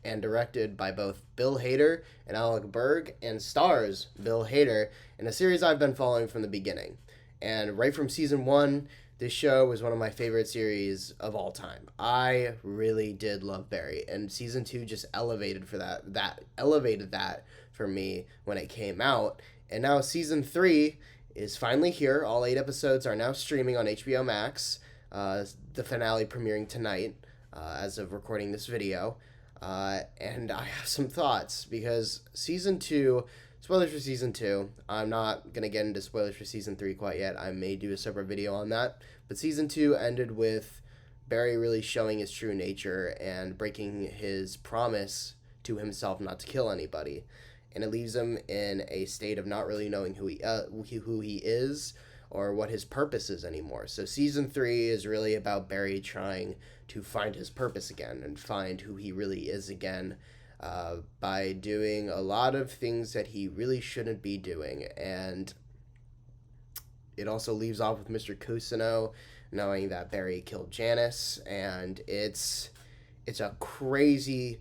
and directed by both Bill Hader and Alec Berg, and stars Bill Hader in a series I've been following from the beginning. And right from season one, this show was one of my favorite series of all time. I really did love Barry, and season two just elevated that for me when it came out. And now season three is finally here. All 8 episodes are now streaming on HBO Max. The finale premiering tonight, as of recording this video. And I have some thoughts because season two, spoilers for season two. I'm not going to get into spoilers for season three quite yet. I may do a separate video on that. But season two ended with Barry really showing his true nature and breaking his promise to himself not to kill anybody. And it leaves him in a state of not really knowing who he is or what his purpose is anymore. So season three is really about Barry trying to find his purpose again and find who he really is again, by doing a lot of things that he really shouldn't be doing. And it also leaves off with Mr. Cousineau knowing that Barry killed Janice, and it's a crazy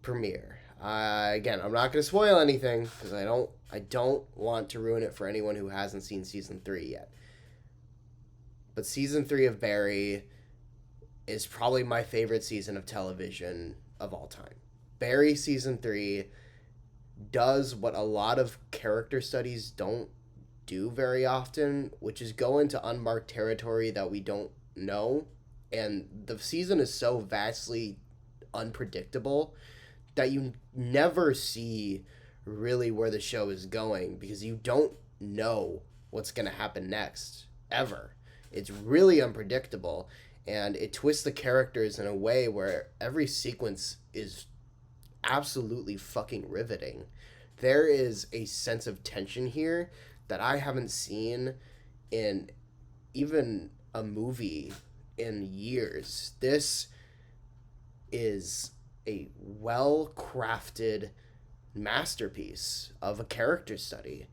premiere. Again, I'm not going to spoil anything because I don't want to ruin it for anyone who hasn't seen season 3 yet. But season 3 of Barry is probably my favorite season of television of all time. Barry season 3 does what a lot of character studies don't do very often, which is go into unmarked territory that we don't know. And the season is so vastly unpredictable that you never see really where the show is going because you don't know what's going to happen next, ever. It's really unpredictable, and it twists the characters in a way where every sequence is absolutely fucking riveting. There is a sense of tension here that I haven't seen in even a movie in years. This is a well-crafted masterpiece of a character study.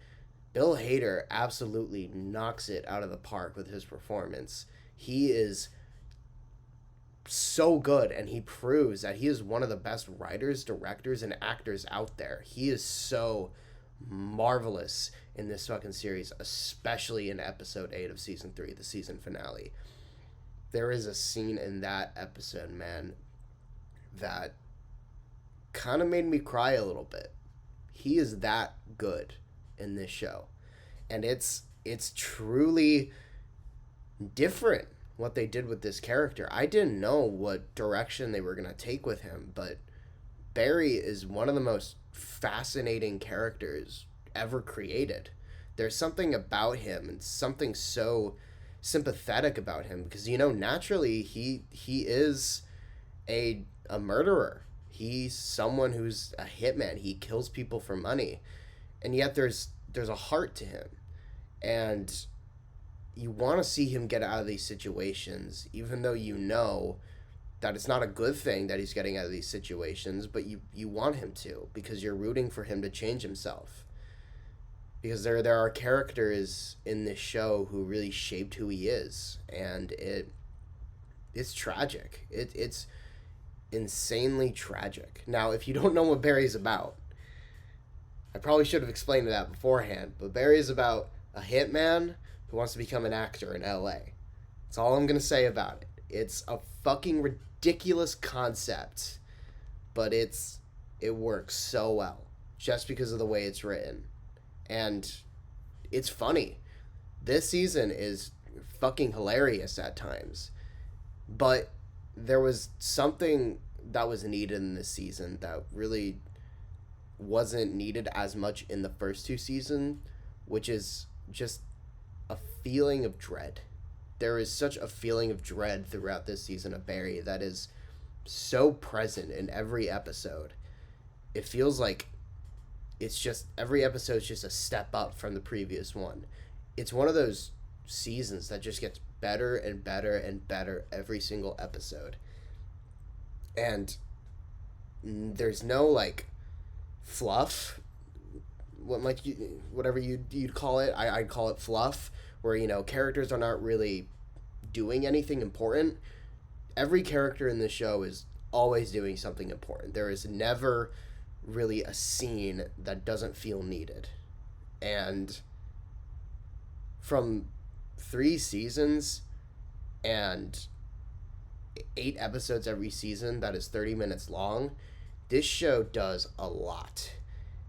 Bill Hader absolutely knocks it out of the park with his performance. He is so good, and he proves that he is one of the best writers, directors, and actors out there. He is so marvelous in this fucking series, especially in episode 8 of season 3, the season finale. There is a scene in that episode, man, that kind of made me cry a little bit. He is that good in this show, and it's truly different what they did with this character. I didn't know what direction they were going to take with him, but Barry is one of the most fascinating characters ever created. There's something about him and something so sympathetic about him because, you know, naturally he is a murderer. He's someone who's a hitman. He kills people for money. And yet there's a heart to him. And you want to see him get out of these situations, even though you know that it's not a good thing that he's getting out of these situations, but you want him to because you're rooting for him to change himself. Because there are characters in this show who really shaped who he is, and it's tragic. It's insanely tragic. Now, if you don't know what Barry's about, I probably should have explained that beforehand, but Barry's about a hitman who wants to become an actor in LA. That's all I'm going to say about it. It's a fucking ridiculous concept, but it works so well just because of the way it's written. And it's funny. This season is fucking hilarious at times, but there was something that was needed in this season that really wasn't needed as much in the first 2 seasons, which is just a feeling of dread. There is such a feeling of dread throughout this season of Barry that is so present in every episode. It feels like it's just every episode is just a step up from the previous one. It's one of those seasons that just gets better and better and better every single episode. And there's no like fluff, whatever you'd call it. I'd call it fluff, where, you know, characters are not really doing anything important. Every character in this show is always doing something important. There is never really a scene that doesn't feel needed. And from 3 seasons and 8 episodes every season that is 30 minutes long, this show does a lot.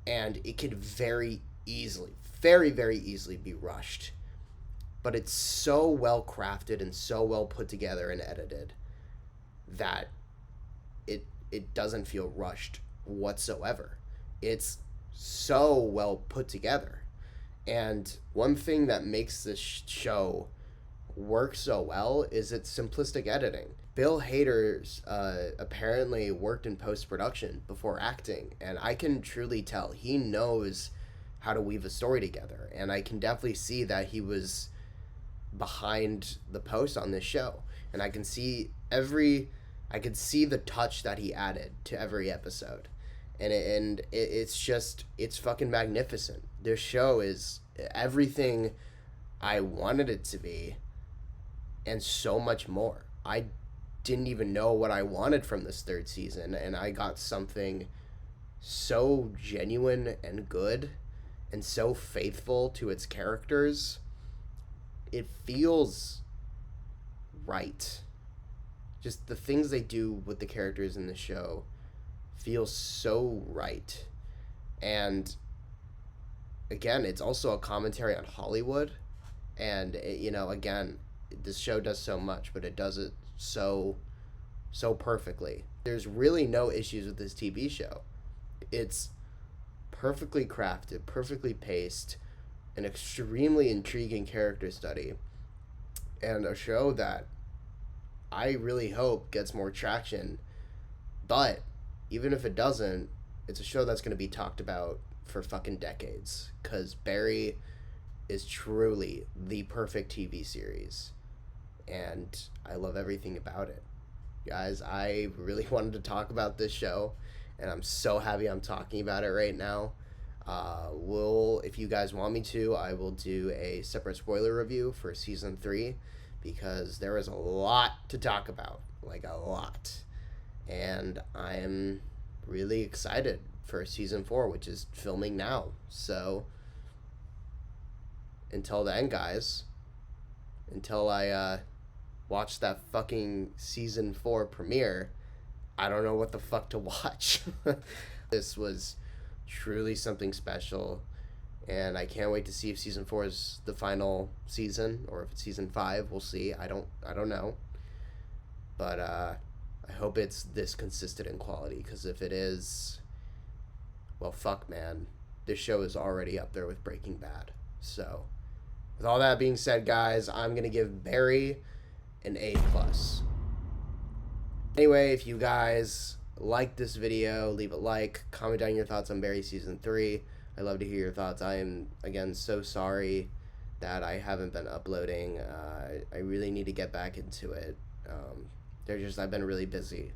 And it can very easily, very, very easily be rushed. But it's so well crafted and so well put together and edited that it doesn't feel rushed whatsoever. It's so well put together. And one thing that makes this show work so well is its simplistic editing. Bill Hader's apparently worked in post-production before acting, and I can truly tell he knows how to weave a story together, and I can definitely see that he was behind the post on this show, and I can see the touch that he added to every episode, and it's fucking magnificent. This show is everything I wanted it to be, and so much more. I didn't even know what I wanted from this 3rd season, and I got something so genuine and good and so faithful to its characters. It feels right. Just the things they do with the characters in the show feel so right. And again, it's also a commentary on Hollywood, and again, this show does so much, but it does it so perfectly. There's really no issues with this TV show. It's perfectly crafted, perfectly paced, an extremely intriguing character study, and a show that I really hope gets more traction. But even if it doesn't, it's a show that's going to be talked about for fucking decades, because Barry is truly the perfect TV series, and I love everything about it. Guys, I really wanted to talk about this show, and I'm so happy I'm talking about it right now. If you guys want me to, I will do a separate spoiler review for season 3, because there is a lot to talk about, like a lot, and I'm really excited for season 4, which is filming now. So until then, guys, until I watch that fucking season 4 premiere, I don't know what the fuck to watch. This was truly something special, and I can't wait to see if season 4 is the final season, or if it's season 5. We'll see. I don't know, but I hope it's this consistent in quality, because if it is, well, fuck, man, this show is already up there with Breaking Bad. So with all that being said, guys, I'm gonna give Barry an A+. Anyway, if you guys like this video, leave a like, comment down your thoughts on Barry season 3. I love to hear your thoughts. I am, again, so sorry that I haven't been uploading. I really need to get back into it. I've been really busy.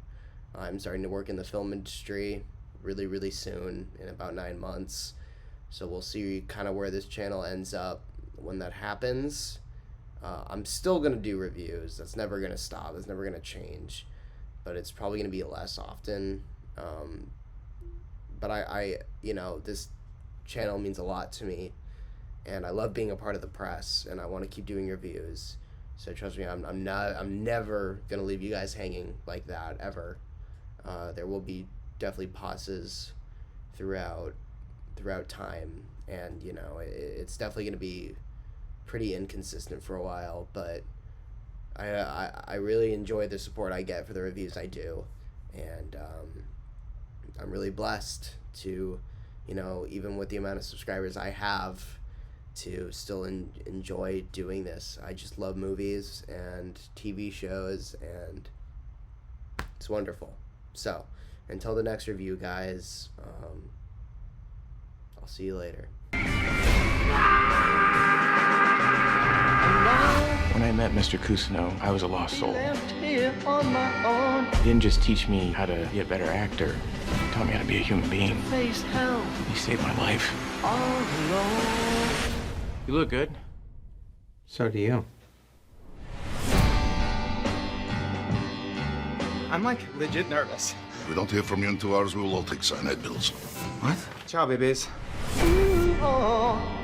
I'm starting to work in the film industry really soon, in about 9 months. So we'll see kind of where this channel ends up when that happens. I'm still going to do reviews. That's never going to stop. It's never going to change. But it's probably going to be less often. But I this channel means a lot to me, and I love being a part of the press, and I want to keep doing reviews. So trust me, I'm never going to leave you guys hanging like that, ever. There will be definitely pauses throughout time, and it's definitely going to be pretty inconsistent for a while, but I really enjoy the support I get for the reviews I do, and I'm really blessed to, even with the amount of subscribers I have, to still enjoy doing this. I just love movies and TV shows, and it's wonderful. So until the next review, guys, I'll see you later. When I met Mr. Cousineau, I was a lost soul. He didn't just teach me how to be a better actor. He taught me how to be a human being. He saved my life. You look good. So do you. I'm like legit nervous. If we don't hear from you in 2 hours, we will all take cyanide pills. What? Ciao, babies. Ooh, oh.